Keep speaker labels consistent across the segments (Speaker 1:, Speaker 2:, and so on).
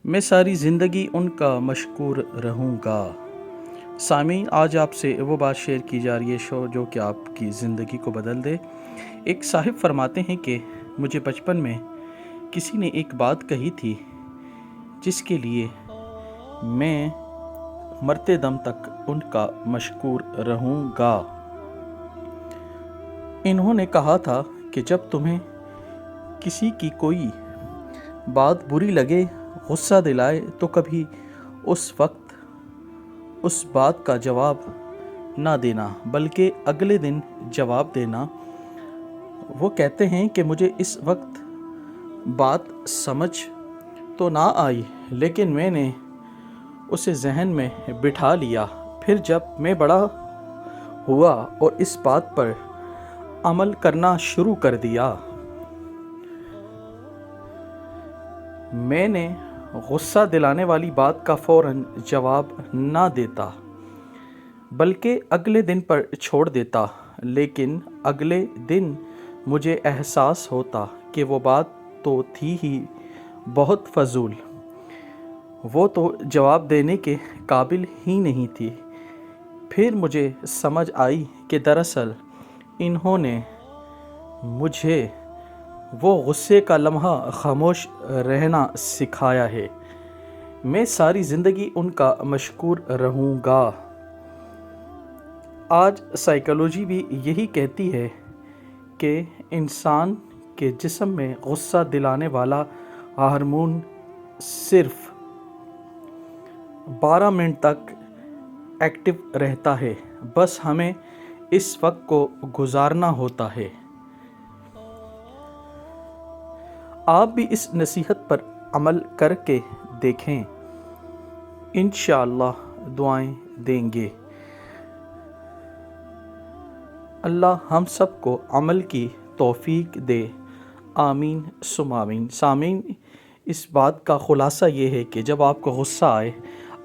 Speaker 1: میں ساری زندگی ان کا مشکور رہوں گا۔ سامعین، آج آپ سے وہ بات شیئر کی جا رہی ہے جو کہ آپ کی زندگی کو بدل دے۔ ایک صاحب فرماتے ہیں کہ مجھے بچپن میں کسی نے ایک بات کہی تھی جس کے لیے میں مرتے دم تک ان کا مشکور رہوں گا۔ انہوں نے کہا تھا کہ جب تمہیں کسی کی کوئی بات بری لگے، غصہ دلائے، تو کبھی اس وقت اس بات کا جواب نہ دینا بلکہ اگلے دن جواب دینا۔ وہ کہتے ہیں کہ مجھے اس وقت بات سمجھ تو نہ آئی، لیکن میں نے اسے ذہن میں بٹھا لیا۔ پھر جب میں بڑا ہوا اور اس بات پر عمل کرنا شروع کر دیا، میں نے غصہ دلانے والی بات کا فوراً جواب نہ دیتا بلکہ اگلے دن پر چھوڑ دیتا۔ لیکن اگلے دن مجھے احساس ہوتا کہ وہ بات تو تھی ہی بہت فضول، وہ تو جواب دینے کے قابل ہی نہیں تھی۔ پھر مجھے سمجھ آئی کہ دراصل انہوں نے مجھے وہ غصے کا لمحہ خاموش رہنا سکھایا ہے۔ میں ساری زندگی ان کا مشکور رہوں گا۔ آج سائیکالوجی بھی یہی کہتی ہے کہ انسان کے جسم میں غصہ دلانے والا ہارمون صرف 12 منٹ تک ایکٹیو رہتا ہے، بس ہمیں اس وقت کو گزارنا ہوتا ہے۔ آپ بھی اس نصیحت پر عمل کر کے دیکھیں، انشاءاللہ دعائیں دیں گے۔ اللہ ہم سب کو عمل کی توفیق دے، آمین ثم آمین۔ سامعین، اس بات کا خلاصہ یہ ہے کہ جب آپ کو غصہ آئے،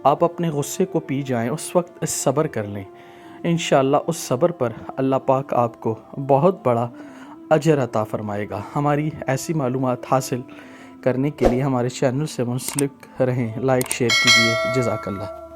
Speaker 1: آپ اپنے غصے کو پی جائیں، اس وقت صبر کر لیں۔ انشاءاللہ اس صبر پر اللہ پاک آپ کو بہت بڑا اجر عطا فرمائے گا۔ ہماری ایسی معلومات حاصل کرنے کے لیے ہمارے چینل سے منسلک رہیں، لائک شیئر کیجیے۔ جزاک اللہ۔